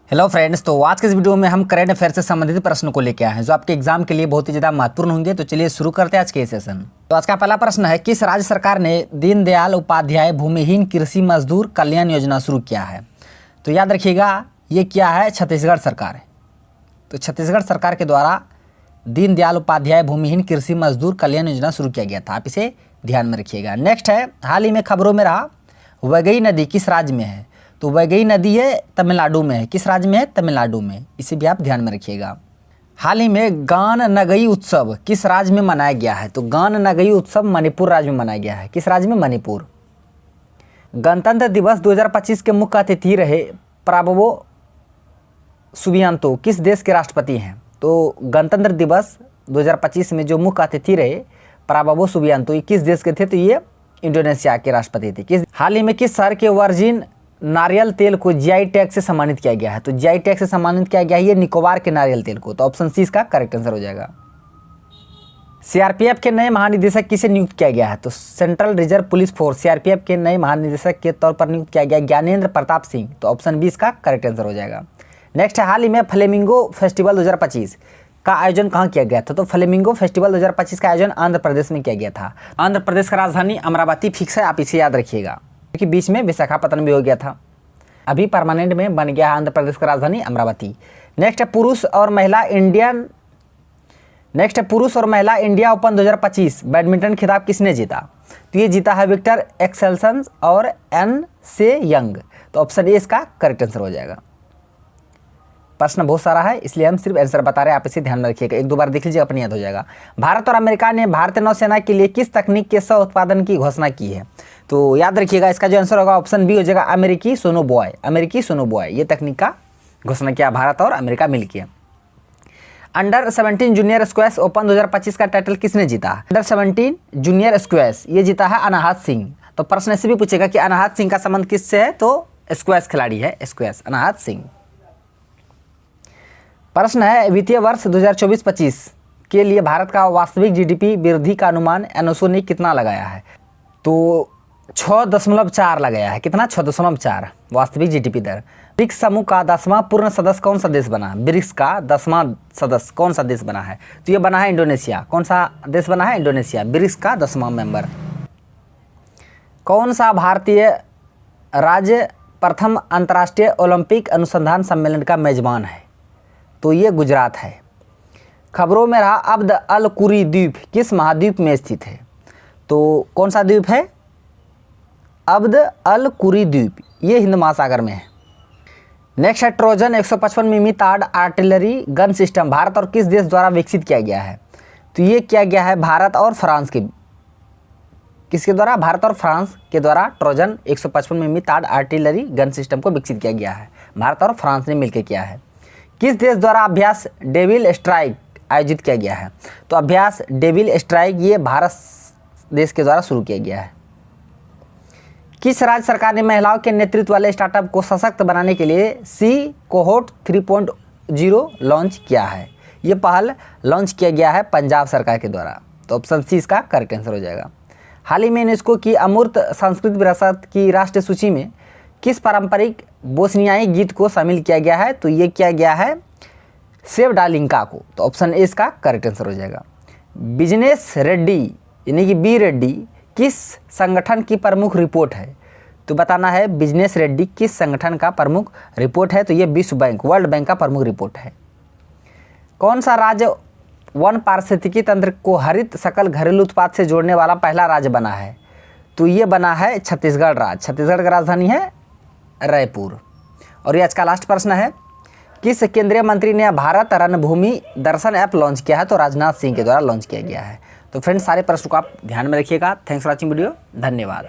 Hello friends, तो आज के इस वीडियो में हम करंट अफेयर से संबंधित प्रश्न को लेकर आए हैं जो आपके एग्जाम के लिए बहुत ही ज़्यादा महत्वपूर्ण होंगे। तो चलिए शुरू करते हैं आज के सेशन। तो आज का पहला प्रश्न है, किस राज्य सरकार ने दीनदयाल उपाध्याय भूमिहीन कृषि मजदूर कल्याण योजना शुरू किया है? तो याद रखिएगा, ये क्या है? छत्तीसगढ़ सरकार है। तो छत्तीसगढ़ सरकार के द्वारा दीनदयाल उपाध्याय भूमिहीन कृषि मजदूर कल्याण योजना शुरू किया गया था। आप इसे ध्यान में रखिएगा। नेक्स्ट है, हाल ही में खबरों में रहा वैगई नदी किस राज्य में है? तो वैगई नदी है तमिलनाडु में है। किस राज्य में है? तमिलनाडु में। इसे भी आप ध्यान में रखिएगा। हाल ही में गान नगई उत्सव किस राज्य में मनाया गया है? तो गान नगई उत्सव मणिपुर राज्य में मनाया गया है। किस राज्य में? मणिपुर। गणतंत्र दिवस 2025 के मुख्य अतिथि रहे प्राबोवो सुबियांतो किस देश के राष्ट्रपति हैं? तो गणतंत्र दिवस 2025 में जो मुख्य अतिथि रहे प्राबोवो सुबियांतो ये किस देश के थे? तो ये इंडोनेशिया के राष्ट्रपति थे। हाल ही में किस शहर के वर्जिन नारियल तेल को जीआई टैग से सम्मानित किया गया है? तो जीआई टैग से सम्मानित किया गया है ये निकोबार के नारियल तेल को। तो ऑप्शन सी इसका करेक्ट आंसर हो जाएगा। सीआरपीएफ के नए महानिदेशक किसे नियुक्त किया गया है? तो central reserve police force CRPF के नए महानिदेशक के तौर पर नियुक्त किया गया ज्ञानेंद्र प्रताप सिंह। तो ऑप्शन बी इसका करेक्ट आंसर हो जाएगा। नेक्स्ट है, हाल ही में फ्लेमिंगो फेस्टिवल 2025 का आयोजन कहाँ किया गया था? तो फ्लेमिंगो फेस्टिवल 2025 का आयोजन आंध्र प्रदेश में किया गया था। आंध्र प्रदेश का राजधानी अमरावती फिक्स है, आप इसे याद रखिएगा, क्योंकि बीच में विशाखापत्तनम भी हो गया था। अभी परमानेंट में बन गया है आंध्र प्रदेश का राजधानी अमरावती। नेक्स्ट है, पुरुष और महिला इंडिया ओपन 2025 बैडमिंटन खिताब किसने जीता? तो ये जीता है विक्टर एक्सेल्सन और एन से यंग। तो ऑप्शन ए इसका करेक्ट आंसर हो जाएगा। प्रश्न बहुत सारा है इसलिए हम सिर्फ आंसर बता रहे हैं, आप इसे ध्यान में रखिएगा। एक दो बार देख लीजिए, अपनी याद हो जाएगा। भारत और अमेरिका ने भारतीय नौसेना के लिए किस तकनीक के सह उत्पादन की घोषणा की है? तो याद रखिएगा, इसका जो आंसर होगा ऑप्शन बी हो जाएगा, अमेरिकी सोनोबॉय। अमेरिकी सोनोबॉय ये तकनीक का घोषणा किया भारत और अमेरिका मिलकर। अंडर 17 जूनियर स्क्वैश ओपन 2025 का टाइटल किसने जीता? अंडर 17 जूनियर स्क्वैश ये जीता है अनाहत सिंह। तो प्रश्न ऐसे भी पूछेगा कि अनाहत सिंह का संबंध किससे है? तो स्क्वैश खिलाड़ी है, स्क्वैश अनाहत सिंह। प्रश्न है, वित्तीय वर्ष 2024-25 के लिए भारत का वास्तविक जीडीपी वृद्धि का अनुमान एनओसो ने कितना लगाया है? तो 6.4 लगाया है। कितना? 6.4 वास्तविक जीडीपी दर। ब्रिक्स समूह का 10वां पूर्ण सदस्य कौन सा देश बना? ब्रिक्स का 10वां सदस्य कौन सा देश बना है? तो ये बना है इंडोनेशिया। कौन सा देश बना है? इंडोनेशिया ब्रिक्स का 10वां मेंबर। कौन सा भारतीय राज्य प्रथम अंतर्राष्ट्रीय ओलंपिक अनुसंधान सम्मेलन का मेजबान है? तो ये गुजरात है। खबरों में रहा अब्द अल कुरी द्वीप किस महाद्वीप में स्थित है? तो कौन सा द्वीप है? अब्द अल कुरी द्वीप ये हिंद महासागर में है। नेक्स्ट है, ट्रोजन 155 मिमी ताड़ आर्टिलरी गन सिस्टम भारत और किस देश द्वारा विकसित किया गया है? तो ये किया गया है भारत और फ्रांस के। किसके द्वारा? भारत और फ्रांस के द्वारा ट्रोजन 155 मिमी ताड़ आर्टिलरी गन सिस्टम को विकसित किया गया है। भारत और फ्रांस ने मिलकर किया है। किस देश द्वारा अभ्यास डेविल स्ट्राइक आयोजित किया गया है? तो अभ्यास डेविल स्ट्राइक ये भारत देश के द्वारा शुरू किया गया है। किस राज्य सरकार ने महिलाओं के नेतृत्व वाले स्टार्टअप को सशक्त बनाने के लिए सी कोहोर्ट 3.0 लॉन्च किया है? ये पहल लॉन्च किया गया है पंजाब सरकार के द्वारा। तो ऑप्शन सी इसका करेक्ट आंसर हो जाएगा। हाल ही में यूनेस्को की अमूर्त सांस्कृतिक विरासत की राष्ट्रीय सूची में किस पारंपरिक बोस्नियाई गीत को शामिल किया गया है? तो ये किया गया है सेव डालिंका को। तो ऑप्शन ए इसका करेक्ट आंसर हो जाएगा। बिजनेस रेड्डी यानी कि बी रेड्डी किस संगठन की प्रमुख रिपोर्ट है? तो बताना है बिजनेस रेड्डी किस संगठन का प्रमुख रिपोर्ट है? तो ये विश्व बैंक वर्ल्ड बैंक का प्रमुख रिपोर्ट है। कौन सा राज्य वन पारिस्थितिकी तंत्र को हरित सकल घरेलू उत्पाद से जोड़ने वाला पहला राज्य बना है? तो ये बना है छत्तीसगढ़ राज्य। छत्तीसगढ़ की राजधानी है रायपुर। और ये आज का लास्ट प्रश्न है, किस केंद्रीय मंत्री ने भारत रणभूमि दर्शन ऐप लॉन्च किया है? तो राजनाथ सिंह के द्वारा लॉन्च किया गया है। तो फ्रेंड्स, सारे प्रश्नों को आप ध्यान में रखिएगा। Thanks for watching video. धन्यवाद।